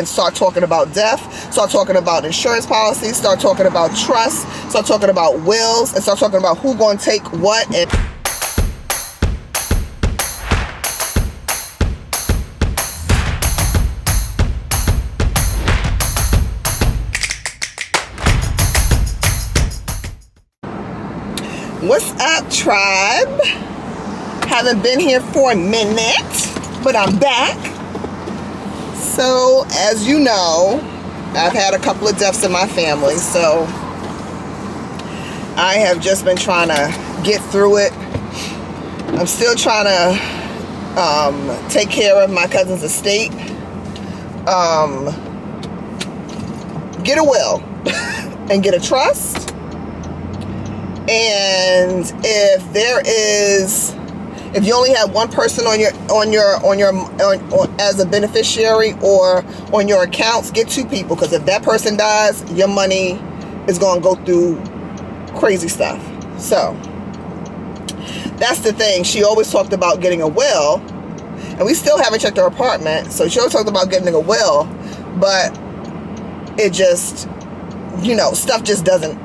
and start talking about death, start talking about insurance policies, start talking about trust, start talking about wills, and start talking about who gonna take what. And what's up, tribe? Haven't been here for a minute, but I'm back. So, as you know, I've had a couple of deaths in my family, so I have just been trying to get through it. I'm still trying to take care of my cousin's estate, get a will and get a trust. And if you only have one person as a beneficiary or on your accounts, get two people, because if that person dies, your money is going to go through crazy stuff. So that's the thing. She always talked about getting a will, and we still haven't checked her apartment. So she always talked about getting a will, but it just, stuff just doesn't.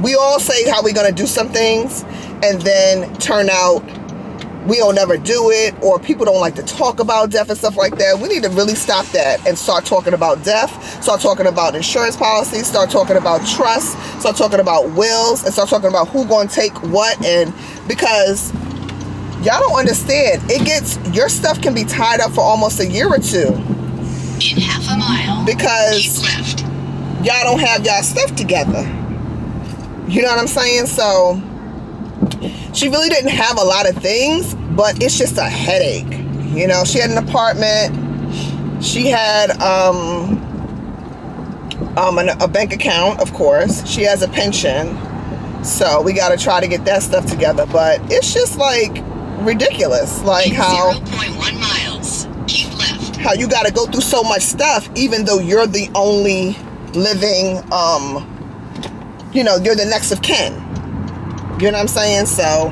We all say how we're going to do some things, and then turn out we don't never do it, or people don't like to talk about death and stuff like that. We need to really stop that and start talking about death, start talking about insurance policies, start talking about trust, start talking about wills, and start talking about who gonna take what. And because y'all don't understand, your stuff can be tied up for almost a year or two. In half a mile, because keep left. Y'all don't have y'all stuff together. You know what I'm saying? So she really didn't have a lot of things, but it's just a headache. She had an apartment. She had a bank account, of course. She has a pension. So we got to try to get that stuff together. But it's just like ridiculous. Like how 0.1 miles. Keep left. How you got to go through so much stuff, even though you're the only living, you're the next of kin. You know what I'm saying? So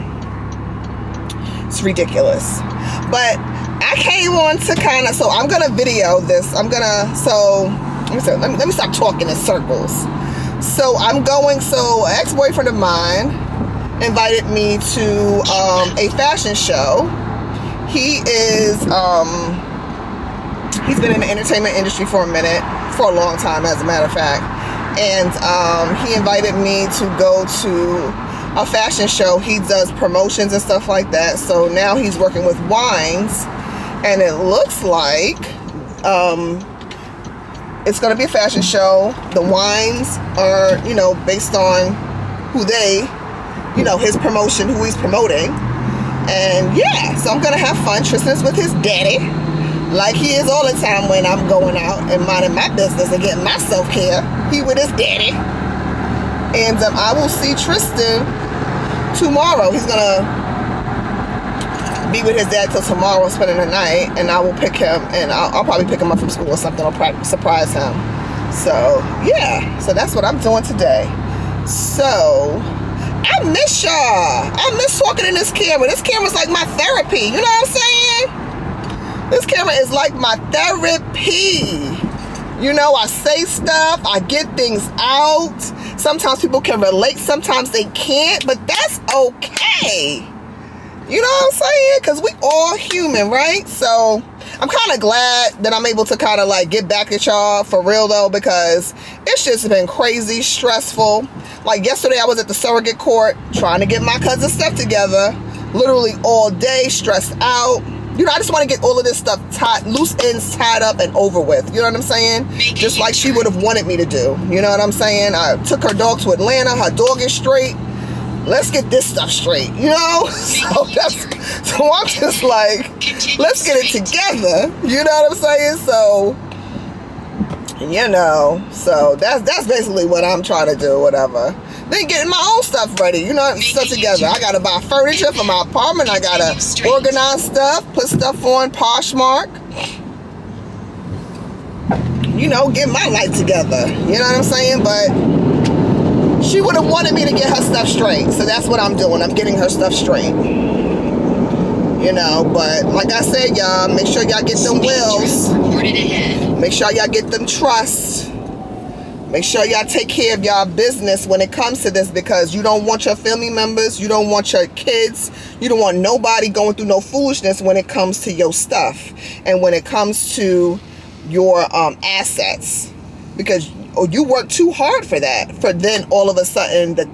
it's ridiculous. But I came on to so I'm gonna video this. Let me stop talking in circles. So an ex-boyfriend of mine invited me to a fashion show. He's been in the entertainment industry for a long time, as a matter of fact. And he invited me to go to a fashion show. He does promotions and stuff like that. So now he's working with wines, and it looks like it's going to be a fashion show. The wines are, based on his promotion, who he's promoting. And yeah, so I'm going to have fun. Tristan's with his daddy, like he is all the time when I'm going out and minding my business and getting my self-care. He with his daddy. And I will see Tristan tomorrow. He's gonna be with his dad till tomorrow, spending the night, and I will pick him, and I'll probably pick him up from school or something. I'll surprise him. So yeah, so that's what I'm doing today. So I miss y'all. I miss talking in this camera. This camera's like my therapy. You know what I'm saying? This camera is like my therapy. I say stuff, I get things out. Sometimes people can relate, sometimes they can't, but that's okay. You know what I'm saying? Because we all human, right? So I'm kind of glad that I'm able to kind of like get back at y'all for real though, because it's just been crazy, stressful. Like yesterday I was at the surrogate court trying to get my cousin's stuff together, literally all day, stressed out. I just want to get all of this stuff loose ends tied up and over with. You know what I'm saying? Just like she would have wanted me to do. You know what I'm saying? I took her dog to Atlanta. Her dog is straight. Let's get this stuff straight. So I'm just like, let's get it together. You know what I'm saying? So, so that's basically what I'm trying to do, whatever. Then getting my own stuff ready, stuff together. I gotta buy furniture for my apartment. I gotta organize stuff, put stuff on Poshmark. Get my life together. You know what I'm saying? But she would have wanted me to get her stuff straight. So that's what I'm doing. I'm getting her stuff straight. But like I said, y'all, make sure y'all get them wills. Make sure y'all get them trusts. Make sure y'all take care of y'all business when it comes to this, because you don't want your family members, you don't want your kids, you don't want nobody going through no foolishness when it comes to your stuff and when it comes to your assets, because you work too hard for that, for then all of a sudden the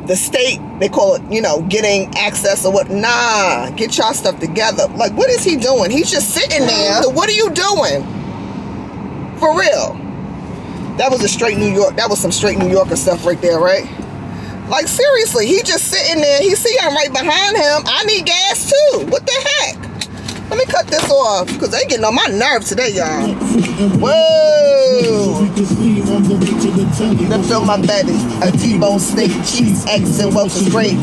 the state, they call it, getting access or what. Nah, get y'all stuff together. Like, what is he doing? He's just sitting there. So what are you doing? For real. That was a straight New York. That was some straight New Yorker stuff right there, right? Like, seriously, he just sitting there. He see I'm right behind him. I need gas too. What the heck? Let me cut this off, because they getting on my nerves today, y'all. Whoa. Then fill my belly. A T-bone steak, cheese, eggs, and Welch is great.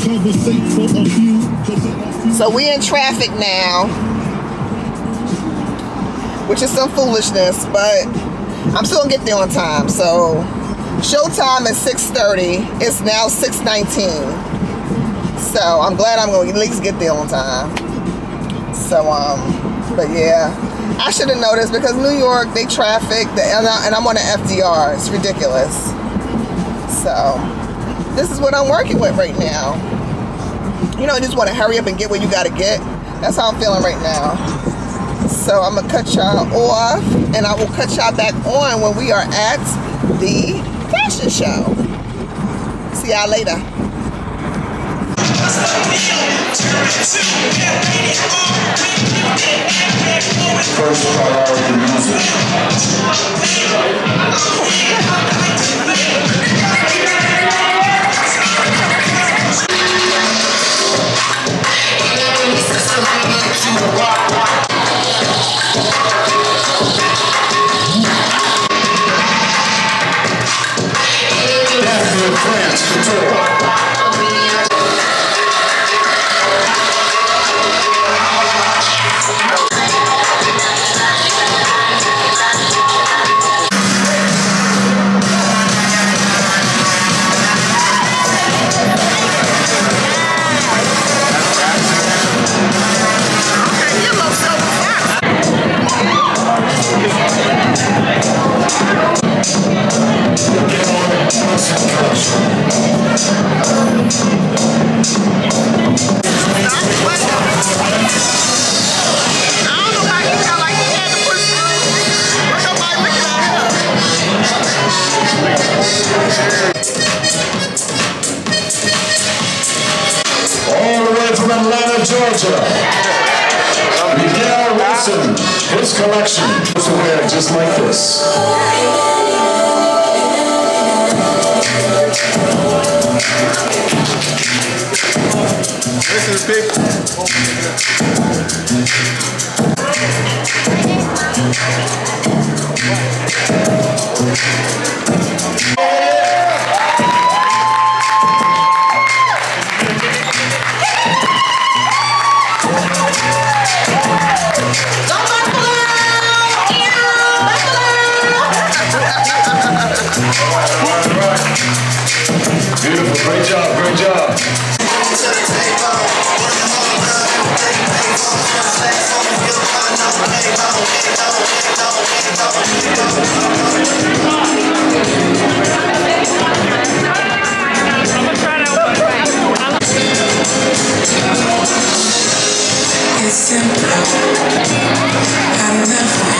So we in traffic now, which is some foolishness, but I'm still gonna get there on time. So showtime is 6:30. It's now 6:19. So I'm glad I'm gonna at least get there on time. So but yeah, I should have noticed, because New York, they traffic, and I'm on the FDR. It's ridiculous. So this is what I'm working with right now. You just want to hurry up and get where you gotta get. That's how I'm feeling right now. So I'm gonna cut y'all off, and I will cut y'all back on when we are at the fashion show. See y'all later. First priority music. France, Couture. Georgia. Miguel Wilson, his collection was to wear just like this. This is big. Beautiful, great job, great job. It's simple. I'm nothing.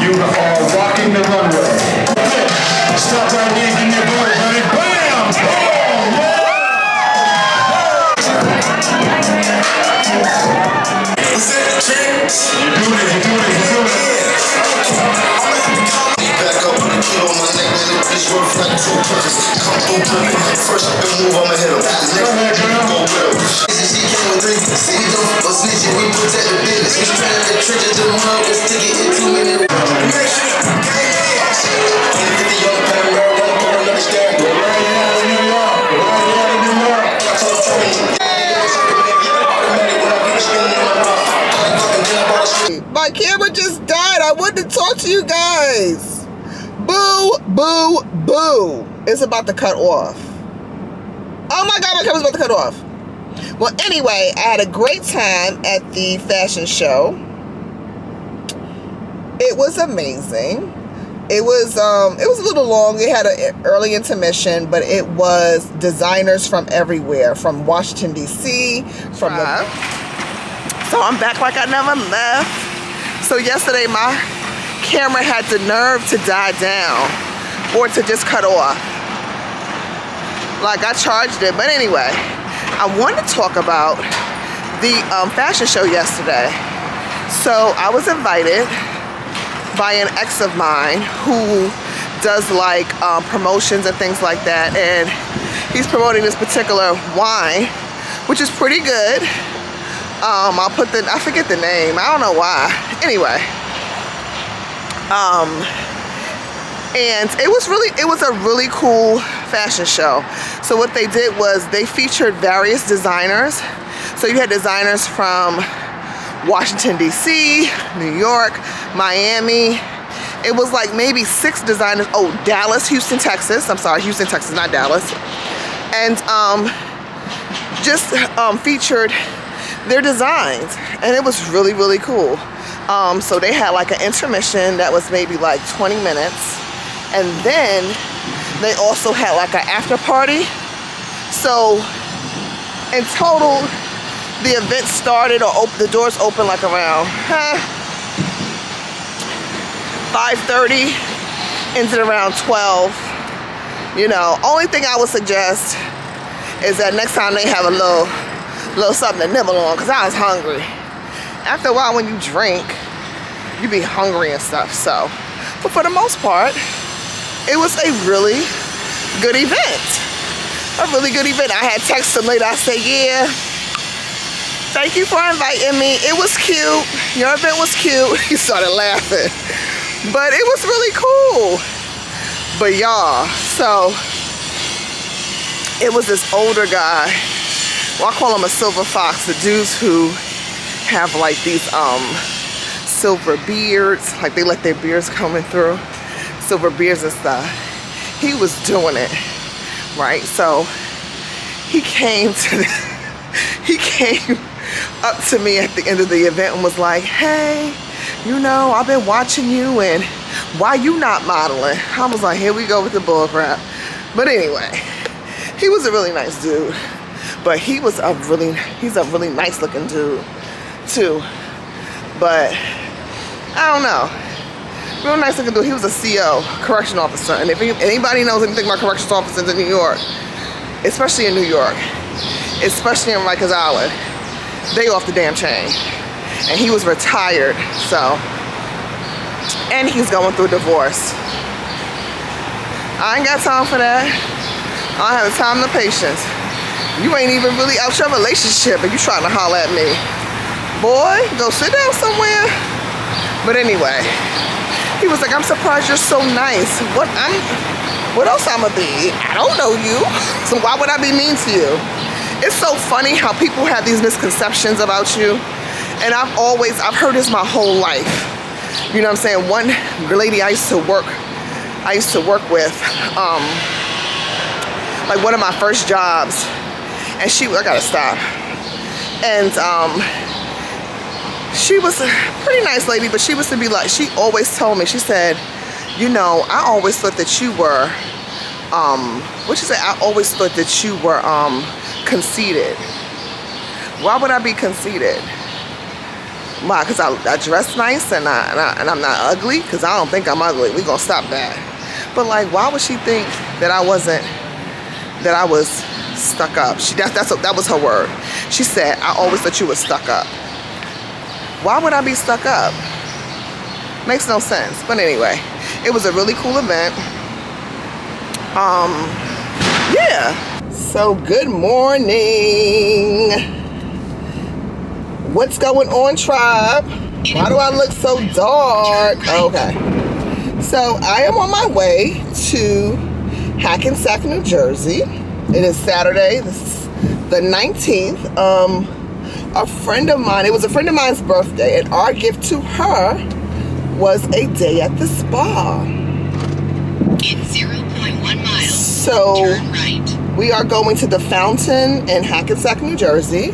You are rocking the runway. Stop right there, give me a blow, buddy. Bam! Boom! Back up on the kilo on my neck, man. This worth like 2 punches. Come through, put me first up and move, I'ma hit him. The next one, go with him. She came with 3. See, we don't fuck snitching, we protect the business. We straight out the trenches, the mud, we'll stick it in 2 minutes. Make sure you my camera just died. I wanted to talk to you guys. Boo, boo, boo. It's about to cut off. Oh my God, my camera's about to cut off. Well, anyway, I had a great time at the fashion show. It was amazing. It was a little long. It had an early intermission, but it was designers from everywhere, from Washington D.C. So I'm back like I never left. So yesterday my camera had the nerve to die down or to just cut off. Like I charged it, but anyway, I wanted to talk about the fashion show yesterday. So I was invited by an ex of mine who does like promotions and things like that, and he's promoting this particular wine, which is pretty good. I'll put I forget the name, I don't know why. Anyway, and it was a really cool fashion show. So what they did was they featured various designers. So you had designers from Washington D.C., New York, Miami. It was like maybe 6 designers. Oh, Dallas, Houston, Texas. I'm sorry, Houston, Texas, not Dallas. And just featured their designs, and it was really, really cool. So they had like an intermission that was maybe like 20 minutes, and then they also had like an after party. So in total, the event started, or the doors opened like around 5:30, ended around 12. You know, only thing I would suggest is that next time they have a little something to nibble on, because I was hungry. After a while when you drink, you be hungry and stuff. So, but for the most part, it was a really good event. A really good event. I had texted him later. I said, yeah, thank you for inviting me. It was cute. Your event was cute. He started laughing. But it was really cool. But y'all, so it was this older guy. Well, I call him a silver fox. The dudes who have like these silver beards, like they let their beards coming through, silver beards and stuff. He was doing it, right? So he came up to me at the end of the event and was like, hey, you know, I've been watching you, and why you not modeling? I was like, here we go with the bull crap. But anyway, he was a really nice dude. But he's a really nice looking dude too. But I don't know, real nice looking dude. He was a CO, correction officer. And if anybody knows anything about corrections officers in New York, especially in New York, especially in Rikers Island, they off the damn chain. And he was retired, so, and he's going through a divorce. I ain't got time for that. I don't have the time and the patience. You ain't even really out your relationship and you trying to holler at me. Boy, go sit down somewhere. But anyway, he was like, I'm surprised you're so nice. What else I'ma be? I don't know you. So why would I be mean to you? It's so funny how people have these misconceptions about you. And I've heard this my whole life. You know what I'm saying? One lady I used to work with, like one of my first jobs, and I gotta stop. And she was a pretty nice lady, but she was to be like, she always told me, she said, you know, I always thought that you were, what she said, I always thought that you were conceited. Why would I be conceited? Why? Because I dress nice and I'm not ugly? Because I don't think I'm ugly. We gonna stop that. But like, why would she think that I was stuck up? That was her word. She said, I always thought you were stuck up. Why would I be stuck up? Makes no sense. But anyway, it was a really cool event. Yeah. So good morning. What's going on, tribe? Why do I look so dark? Okay. So I am on my way to Hackensack, New Jersey. It is Saturday, the 19th. A friend of mine, it was a friend of mine's birthday, and our gift to her was a day at the spa. In 0.1 miles, So turn right. We are going to the fountain in Hackensack, New Jersey,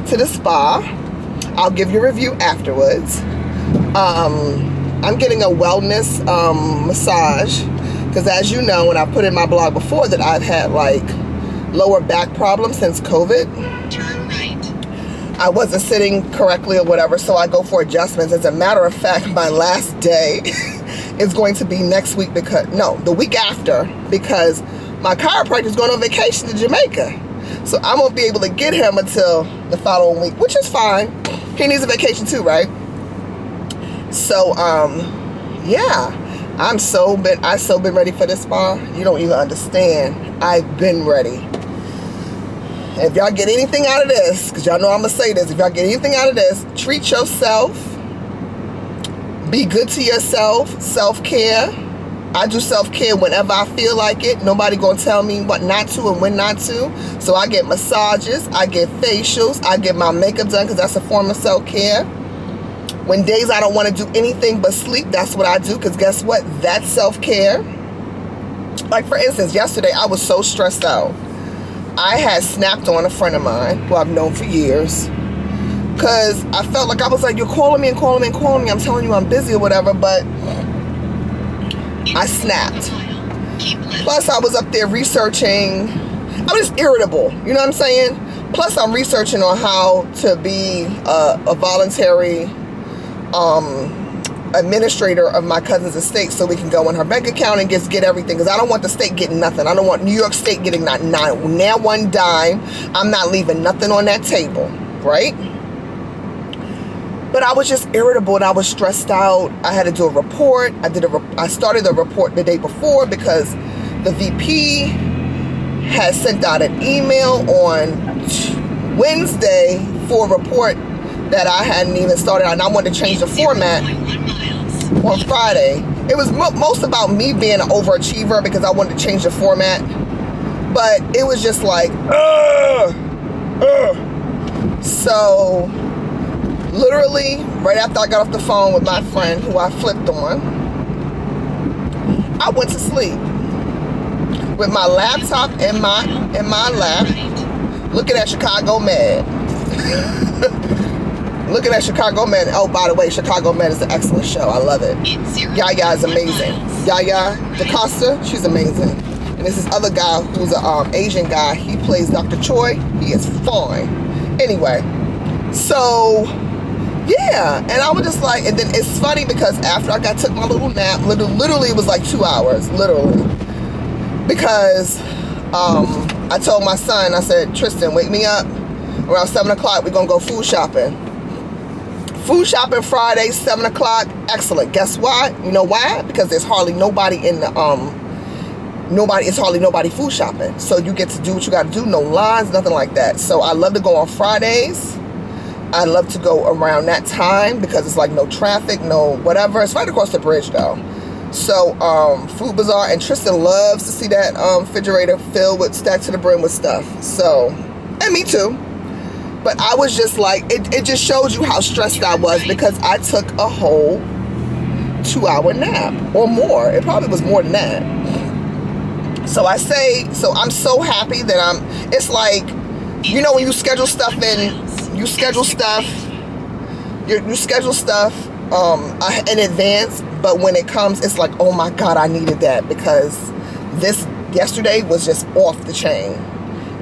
to the spa. I'll give you a review afterwards. I'm getting a wellness massage because, as you know, and I put in my blog before, that I've had like lower back problems since COVID. Turn right. I wasn't sitting correctly or whatever, so I go for adjustments. As a matter of fact, my last day is going to be next week the week after, because my chiropractor is going on vacation to Jamaica. So I won't be able to get him until the following week, which is fine. He needs a vacation too, right? So, yeah, I've so been ready for this spa. You don't even understand. I've been ready. If y'all get anything out of this, because y'all know I'm going to say this, if y'all get anything out of this, treat yourself. Be good to yourself. Self-care. I do self-care whenever I feel like it. Nobody going to tell me what not to and when not to. So I get massages. I get facials. I get my makeup done because that's a form of self-care. When days I don't want to do anything but sleep, that's what I do, because guess what? That's self-care. Like, for instance, yesterday I was so stressed out. I had snapped on a friend of mine who I've known for years, because I felt like I was like, you're calling me and calling me and calling me. I'm telling you I'm busy or whatever, but I snapped. Plus, I was up there researching. I was just irritable. You know what I'm saying? Plus, I'm researching on how to be a voluntary administrator of my cousin's estate, so we can go in her bank account and just get everything, because I don't want the state getting nothing. I don't want New York State getting not one dime. I'm not leaving nothing on that table, right? But I was just irritable and I was stressed out. I had to do a report. I started the report the day before because the VP had sent out an email on Wednesday for a report that I hadn't even started on, and I wanted to change the format on Friday. It was most about me being an overachiever because I wanted to change the format, but it was just like, So, literally, right after I got off the phone with my friend who I flipped on, I went to sleep with my laptop in my lap, looking at Chicago Med. Looking at Chicago Med. Oh, by the way, Chicago Med is an excellent show. I love it. Yaya is amazing. Yaya DaCosta, she's amazing. And there's this other guy who's an Asian guy. He plays Dr. Choi. He is fine. Anyway, so yeah, and I was just like, and then it's funny because after I took my little nap, literally it was like 2 hours, literally, because I told my son, I said, Tristan, wake me up around 7 o'clock. We're gonna go food shopping. Food shopping Friday, 7 o'clock. Excellent. Guess why? You know why? Because there's hardly nobody in the it's hardly nobody food shopping. So you get to do what you got to do. No lines, nothing like that. So I love to go on Fridays. I love to go around that time because it's like no traffic, no whatever. It's right across the bridge though. So Food Bazaar, and Tristan loves to see that refrigerator filled with, stacked to the brim with stuff. So, and me too. But I was just like, it just shows you how stressed I was because I took a whole 2-hour nap or more. It probably was more than that. So I'm so happy that it's like, you know, when you schedule stuff in advance, but when it comes, it's like, oh my God, I needed that because this yesterday was just off the chain.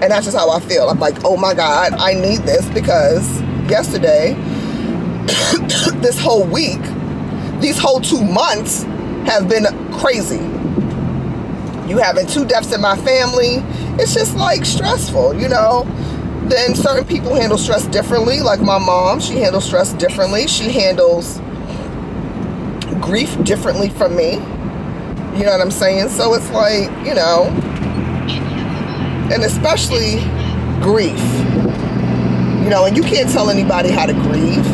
And that's just how I feel. I'm like, oh my God, I need this because yesterday, this whole week, these whole 2 months have been crazy. You having 2 deaths in my family, it's just like stressful, you know. Then certain people handle stress differently, like my mom, she handles stress differently. She handles grief differently from me. You know what I'm saying? So it's like, you know, and especially grief. You know, and you can't tell anybody how to grieve.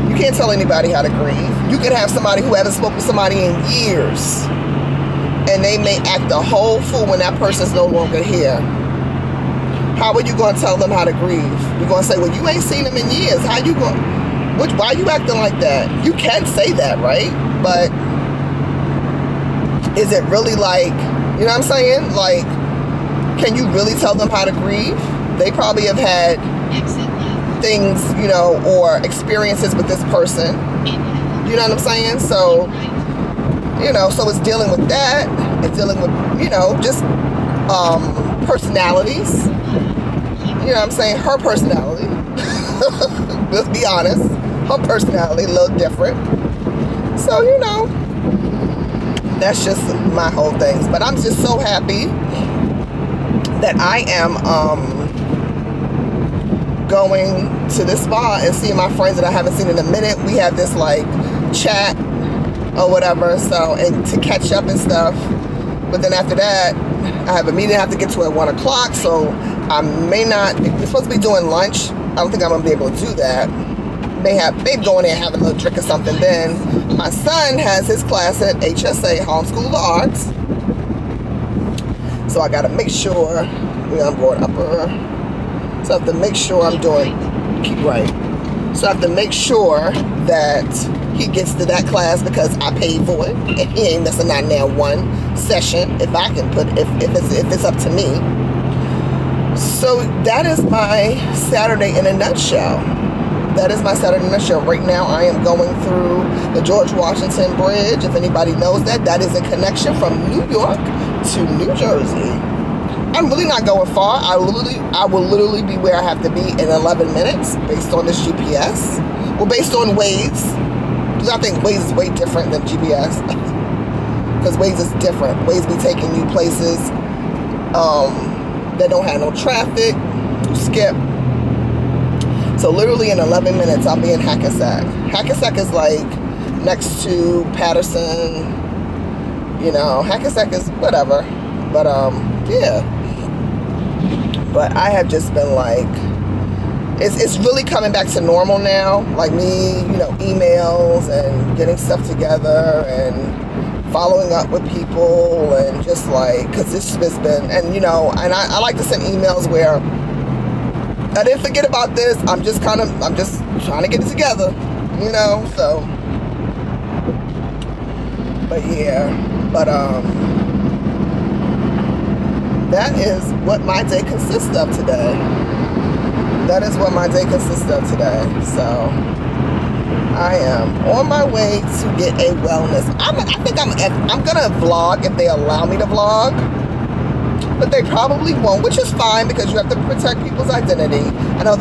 You can't tell anybody how to grieve. You could have somebody who hasn't spoken to somebody in years, and they may act a whole fool when that person's no longer here. How are you going to tell them how to grieve? You're going to say, well, you ain't seen them in years. How you going? Why are you acting like that? You can say that, right? But is it really like, you know what I'm saying? Like, can you really tell them how to grieve? They probably have had things, you know, or experiences with this person. You know what I'm saying? So, you know, so it's dealing with that. It's dealing with, you know, just personalities. You know what I'm saying? Her personality. Let's be honest. Her personality, a little different. So, you know, that's just my whole thing. But I'm just so happy that I am going to this spa and seeing my friends that I haven't seen in a minute. We have this like chat or whatever, so, and to catch up and stuff. But then after that, I have a meeting I have to get to at 1 o'clock, so I may not, we're supposed to be doing lunch. I don't think I'm gonna be able to do that. Maybe go in there and have a little drink or something. Then my son has his class at HSA, Home School of the Arts. So I gotta make sure, you know, I'm going upper. So I have to make sure I'm doing, keep right. So I have to make sure that he gets to that class because I paid for it. And he ain't missing out now one session if I can put, if it's up to me. So that is my Saturday in a nutshell. That is my Saturday in a nutshell. Right now I am going through the George Washington Bridge. If anybody knows that, that is a connection from New York to New Jersey. I'm really not going far. I will literally be where I have to be in 11 minutes based on this GPS. Well, based on Waze. Because I think Waze is way different than GPS. Because Waze is different. Waze be taking you places that don't have no traffic. Skip. So literally in 11 minutes, I'll be in Hackensack. Hackensack is like next to Patterson. You know, Hackensack is whatever. But yeah. But I have just been like, it's really coming back to normal now. Like me, you know, emails and getting stuff together and following up with people and just like, because this has been, and you know, and I like to send emails where I didn't forget about this. I'm just trying to get it together, you know, so. But yeah, but that is what my day consists of today. That is what my day consists of today. So I am on my way to get a wellness. I think I'm gonna vlog if they allow me to vlog, but they probably won't, which is fine because you have to protect people's identity. I know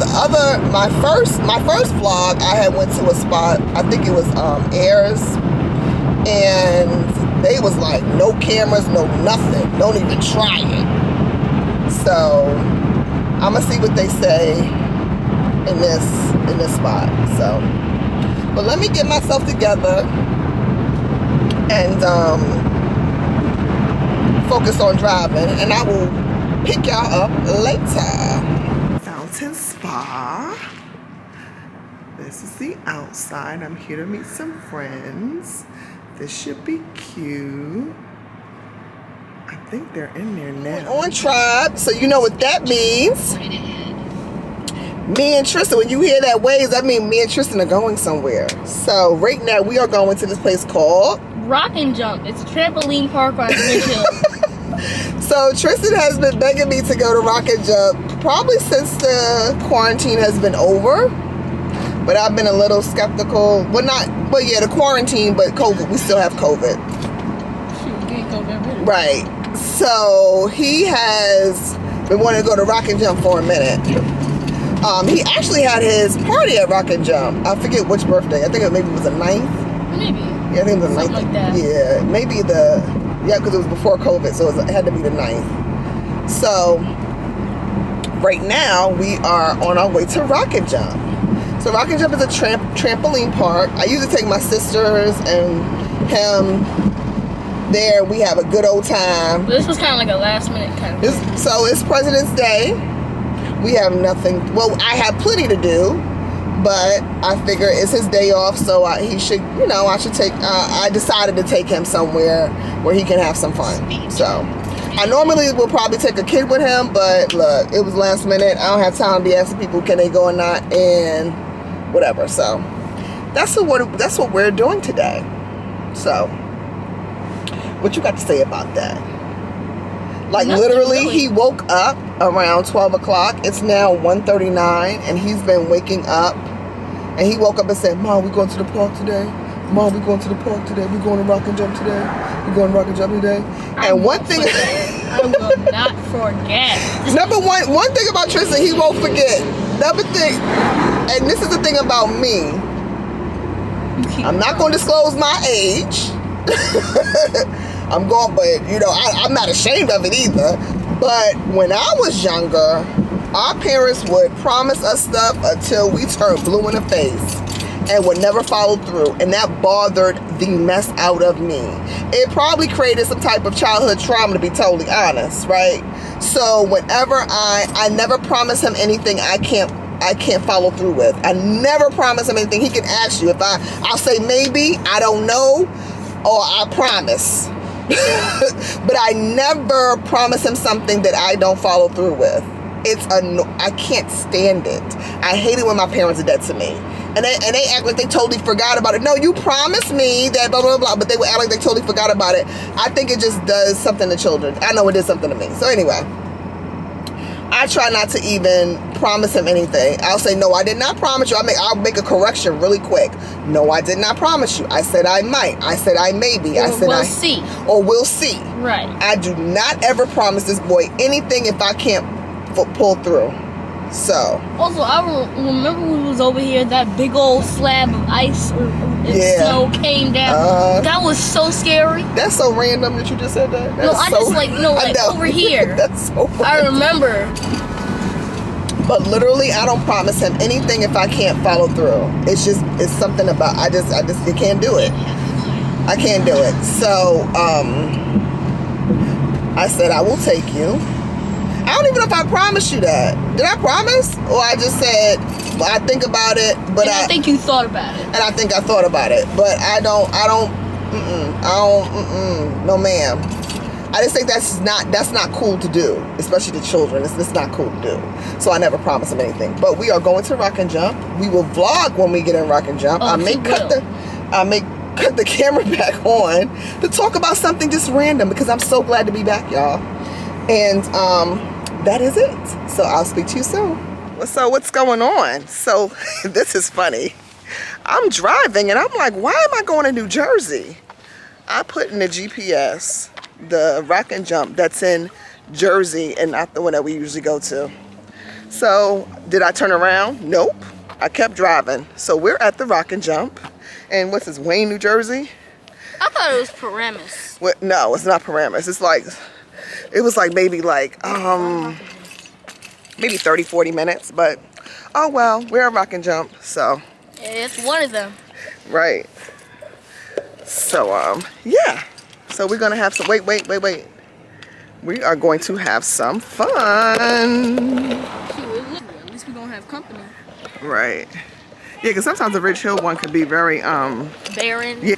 my first vlog, I had went to a spot. I think it was Ayers, and they was like, no cameras, no nothing, don't even try it. So I'm gonna see what they say in this spot. So, but let me get myself together and focus on driving, and I will pick y'all up later. Fountain Spa. This is the outside. I'm here to meet some friends. This should be cute. I think they're in there now. On Tribe, so you know what that means. Me and Tristan, when you hear that Waze, that means me and Tristan are going somewhere. So right now we are going to this place called ROCKIN JUMP. It's a trampoline park on Bridge Hill. So Tristan has been begging me to go to ROCKIN JUMP probably since the quarantine has been over. But I've been a little skeptical. Well, yeah, the quarantine, but COVID. We still have COVID. Shoot, we ain't COVID. Right. So he has been wanting to go to ROCKIN JUMP for a minute. He actually had his party at ROCKIN JUMP. I forget which birthday. I think maybe it was the 9th. Maybe. Yeah, I think it was the 9th. Something like that. Yeah, maybe because it was before COVID, so it had to be the 9th. So right now we are on our way to ROCKIN JUMP. So ROCKIN JUMP is a trampoline park. I usually take my sisters and him there. We have a good old time. But this was kind of like a last minute kind of thing. So it's President's Day. We have nothing. Well, I have plenty to do, but I figure it's his day off, so he should, you know, I should take, I decided to take him somewhere where he can have some fun. So I normally will probably take a kid with him, but look, it was last minute. I don't have time to be asking people, can they go or not, and whatever. So that's what we're doing today. So what you got to say about that? Like literally, he woke up around 12 o'clock. It's now 1:39, and he's been waking up. And he woke up and said, "Mom, we going to the park today? Mom, we going to the park today? We going to Rock and Jump today? We going to Rock and Jump today?" And one thing, I will not forget. number one thing about Tristan, he won't forget. Another thing, and this is the thing about me. I'm not going to disclose my age. I'm going, but you know, I'm not ashamed of it either. But when I was younger, our parents would promise us stuff until we turned blue in the face and would never follow through, and that bothered the mess out of me. It probably created some type of childhood trauma, to be totally honest, right? So whenever I never promise him anything I can't follow through with. I never promise him anything. He can ask you if I'll say maybe, I don't know, or I promise. But I never promise him something that I don't follow through with. I can't stand it. I hate it when my parents did that to me. And they act like they totally forgot about it. No, you promised me that blah, blah, blah. But they would act like they totally forgot about it. I think it just does something to children. I know it did something to me. So anyway, I try not to even promise him anything. I'll say, no, I did not promise you. I'll make a correction really quick. No, I did not promise you. I said I might. I said I maybe. I said we'll see. Or we'll see. Right. I do not ever promise this boy anything if I can't pull through. So. Also, I remember when we was over here, that big old slab of ice and snow came down. That was so scary. That's so random that you just said that. No, I just like over here. That's so random. I remember. But literally, I don't promise him anything if I can't follow through. It's something about, I just can't do it. I can't do it. So, I said, I will take you. I don't even know if I promised you that. Did I promise? Or I just said, well, I think about it, but I think you thought about it. And I think I thought about it. But no ma'am. I just think that's not cool to do, especially to children. It's just not cool to do. So I never promise them anything. But we are going to Rock and Jump. We will vlog when we get in Rock and Jump. I may cut the camera back on to talk about something just random because I'm so glad to be back, y'all. And that is it. So I'll speak to you soon. So what's going on? So this is funny. I'm driving and I'm like, why am I going to New Jersey? I put in the GPS the Rock and Jump that's in Jersey and not the one that we usually go to. So did I turn around? Nope. I kept driving. So we're at the Rock and Jump. And what's this, Wayne, New Jersey? I thought it was Paramus. What? No, it's not Paramus. It's like, it was like maybe 30-40 minutes, but oh well, we're at Rock and Jump, so yeah, it's one of them, right? So yeah, so we're gonna have some wait, we are going to have some fun. At least we're gonna have company, right? Yeah, because sometimes the Ridge Hill one could be very barren. Yeah.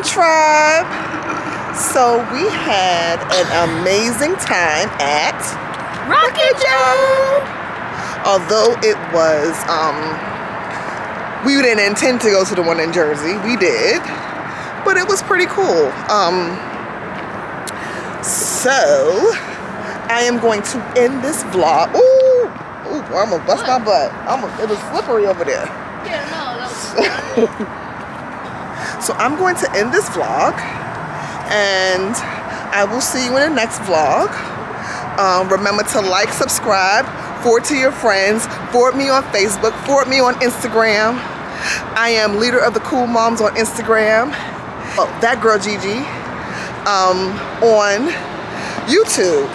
Tribe. So we had an amazing time at Rockin Jump. Although it was we didn't intend to go to the one in Jersey. We did, but it was pretty cool. So I am going to end this vlog. Ooh, Well, I'm gonna bust my butt. It was slippery over there. Yeah, no, that was So I'm going to end this vlog, and I will see you in the next vlog. Remember to like, subscribe, forward to your friends, forward me on Facebook, forward me on Instagram. I am leader of the Cool Moms on Instagram. Oh, That Girl Gigi on YouTube.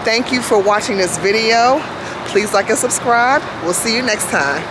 Thank you for watching this video. Please like and subscribe. We'll see you next time.